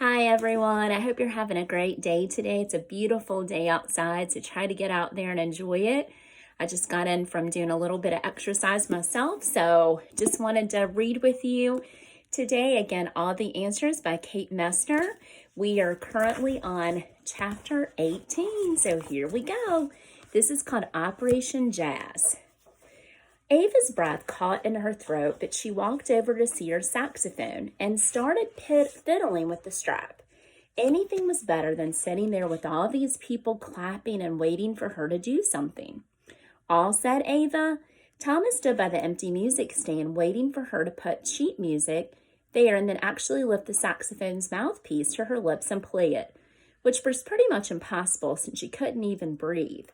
Hi everyone, I hope you're having a great day today. It's a beautiful day outside, so try to get out there and enjoy it. I just got in from doing a little bit of exercise myself, so just wanted to read with you today. Again, All the Answers by Kate Messner. We are currently on chapter 18, so here we go. This is called Operation Jazz. Ava's breath caught in her throat, but she walked over to see her saxophone and started fiddling with the strap. Anything was better than sitting there with all these people clapping and waiting for her to do something. All said Ava. Thomas stood by the empty music stand waiting for her to put sheet music there and then actually lift the saxophone's mouthpiece to her lips and play it, which was pretty much impossible since she couldn't even breathe.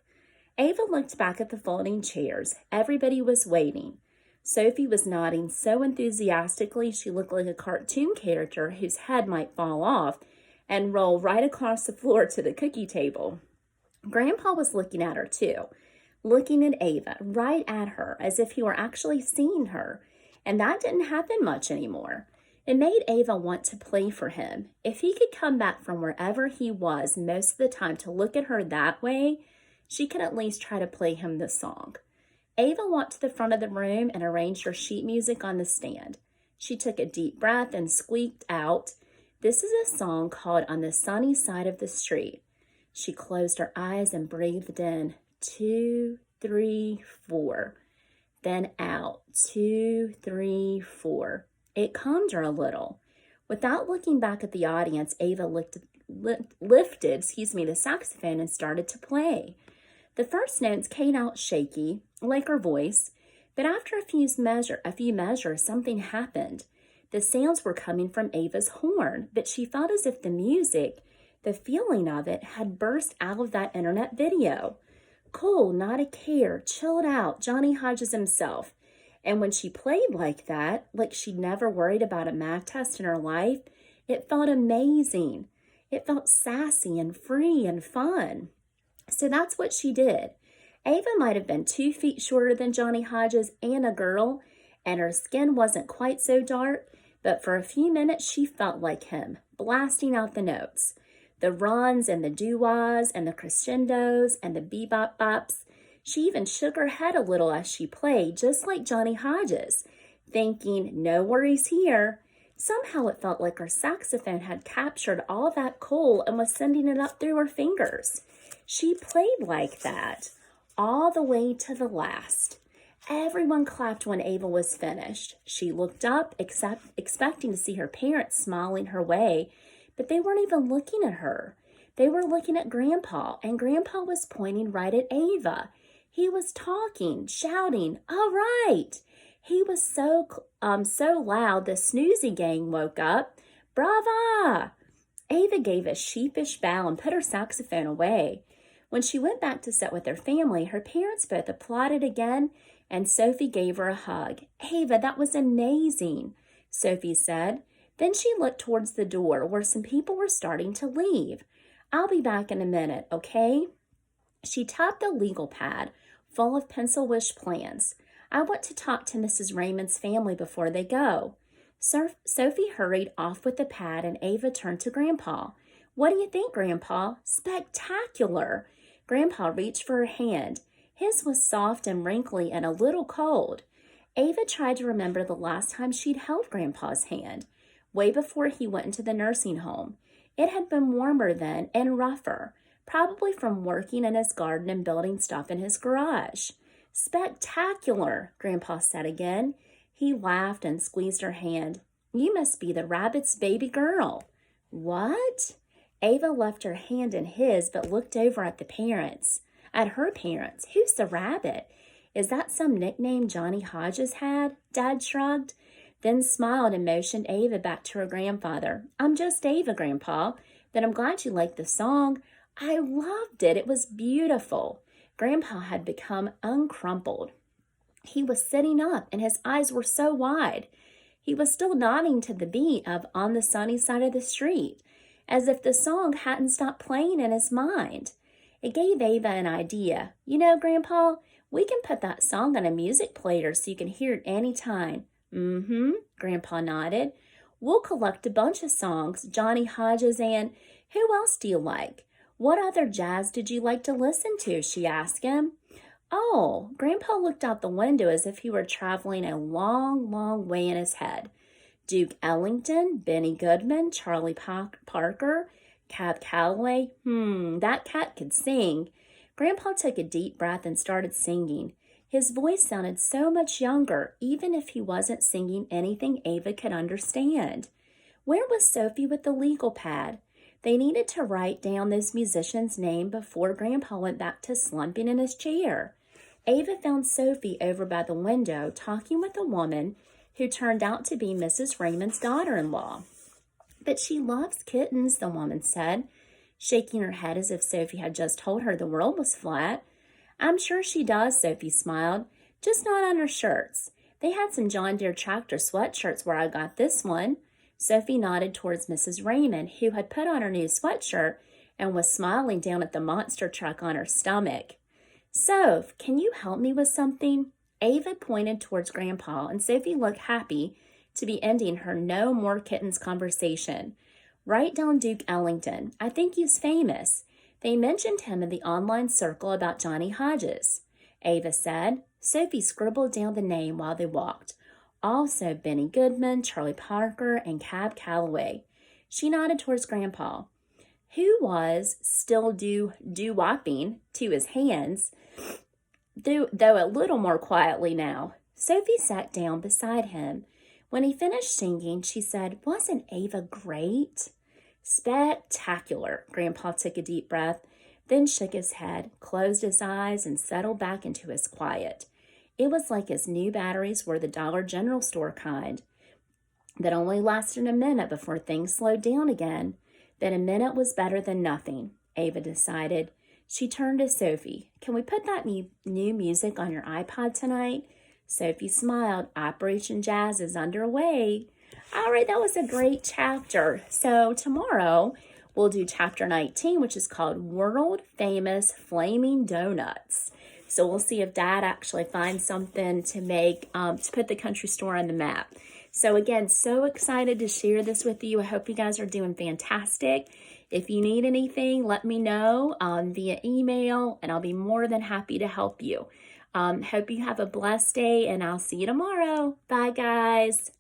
Ava looked back at the folding chairs. Everybody was waiting. Sophie was nodding so enthusiastically she looked like a cartoon character whose head might fall off and roll right across the floor to the cookie table. Grandpa was looking at her too, looking at Ava, right at her, as if he were actually seeing her, and that didn't happen much anymore. It made Ava want to play for him. If he could come back from wherever he was most of the time to look at her that way, she could at least try to play him the song. Ava walked to the front of the room and arranged her sheet music on the stand. She took a deep breath and squeaked out, "This is a song called On the Sunny Side of the Street." She closed her eyes and breathed in, 2, 3, 4. Then out, 2, 3, 4. It calmed her a little. Without looking back at the audience, Ava lifted the saxophone and started to play. The first notes came out shaky, like her voice, but after a few measures, something happened. The sounds were coming from Ava's horn, but she felt as if the music, the feeling of it, had burst out of that internet video. Cool, not a care, chilled out, Johnny Hodges himself. And when she played like that, like she'd never worried about a math test in her life, it felt amazing. It felt sassy and free and fun. So that's what she did. Ava might have been 2 feet shorter than Johnny Hodges and a girl, and her skin wasn't quite so dark, but for a few minutes she felt like him, blasting out the notes. The runs and the doo-wahs and the crescendos and the bebop-bops. She even shook her head a little as she played, just like Johnny Hodges, thinking, no worries here. Somehow it felt like her saxophone had captured all that coal and was sending it up through her fingers. She played like that all the way to the last. Everyone clapped when Ava was finished. She looked up, expecting to see her parents smiling her way, but they weren't even looking at her. They were looking at Grandpa, and Grandpa was pointing right at Ava. He was talking, shouting, "All right!" He was so loud the snoozy gang woke up. "Brava!" Ava gave a sheepish bow and put her saxophone away. When she went back to sit with her family, her parents both applauded again, and Sophie gave her a hug. "Ava, that was amazing," Sophie said. Then she looked towards the door where some people were starting to leave. "I'll be back in a minute, okay?" She tapped the legal pad full of pencil wish plans. "I want to talk to Mrs. Raymond's family before they go." Sophie hurried off with the pad, and Ava turned to Grandpa. "What do you think, Grandpa?" "Spectacular!" Grandpa reached for her hand. His was soft and wrinkly and a little cold. Ava tried to remember the last time she'd held Grandpa's hand, way before he went into the nursing home. It had been warmer then and rougher, probably from working in his garden and building stuff in his garage. "Spectacular," Grandpa said again. He laughed and squeezed her hand. "You must be the rabbit's baby girl." "What?" Ava left her hand in his, but looked over at her parents. "Who's the rabbit? Is that some nickname Johnny Hodges had?" Dad shrugged, then smiled and motioned Ava back to her grandfather. "I'm just Ava, Grandpa, but I'm glad you liked the song. I loved it. It was beautiful." Grandpa had become uncrumpled. He was sitting up, and his eyes were so wide. He was still nodding to the beat of On the Sunny Side of the Street, as if the song hadn't stopped playing in his mind. It gave Ava an idea. "You know, Grandpa, we can put that song on a music player so you can hear it any time." "Mm-hmm," Grandpa nodded. We'll collect a bunch of songs, Johnny Hodges, and who else do you like? What other jazz did you like to listen to? She asked him. Oh, Grandpa looked out the window as if he were traveling a long, long way in his head. Duke Ellington, Benny Goodman, Charlie Parker, Cab Calloway. That cat could sing. Grandpa took a deep breath and started singing. His voice sounded so much younger, even if he wasn't singing anything Ava could understand. Where was Sophie with the legal pad? They needed to write down those musicians' names before Grandpa went back to slumping in his chair. Ava found Sophie over by the window talking with a woman who turned out to be Mrs. Raymond's daughter-in-law. But she loves kittens, the woman said, shaking her head as if Sophie had just told her the world was flat. I'm sure she does, Sophie smiled, just not on her shirts. They had some John Deere tractor sweatshirts where I got this one. Sophie nodded towards Mrs. Raymond, who had put on her new sweatshirt and was smiling down at the monster truck on her stomach. Soph, can you help me with something? Ava pointed towards Grandpa, and Sophie looked happy to be ending her no more kittens conversation. Write down Duke Ellington. I think he's famous. They mentioned him in the online circle about Johnny Hodges. Ava said. Sophie scribbled down the name while they walked. Also Benny Goodman, Charlie Parker, and Cab Calloway. She nodded towards Grandpa, who was still doo-wopping to his hands, though a little more quietly now. Sophie sat down beside him. When he finished singing, she said, Wasn't Ava great? Spectacular. Grandpa took a deep breath, then shook his head, closed his eyes, and settled back into his quiet. It was like his new batteries were the Dollar General store kind that only lasted a minute before things slowed down again. Then a minute was better than nothing, Ava decided. She turned to Sophie. Can we put that new music on your iPod tonight? Sophie smiled. Operation Jazz is underway. All right, that was a great chapter. So tomorrow we'll do chapter 19, which is called World Famous Flaming Donuts. So we'll see if Dad actually finds something to make, to put the country store on the map. So again, so excited to share this with you. I hope you guys are doing fantastic. If you need anything, let me know via email, and I'll be more than happy to help you. Hope you have a blessed day, and I'll see you tomorrow. Bye, guys.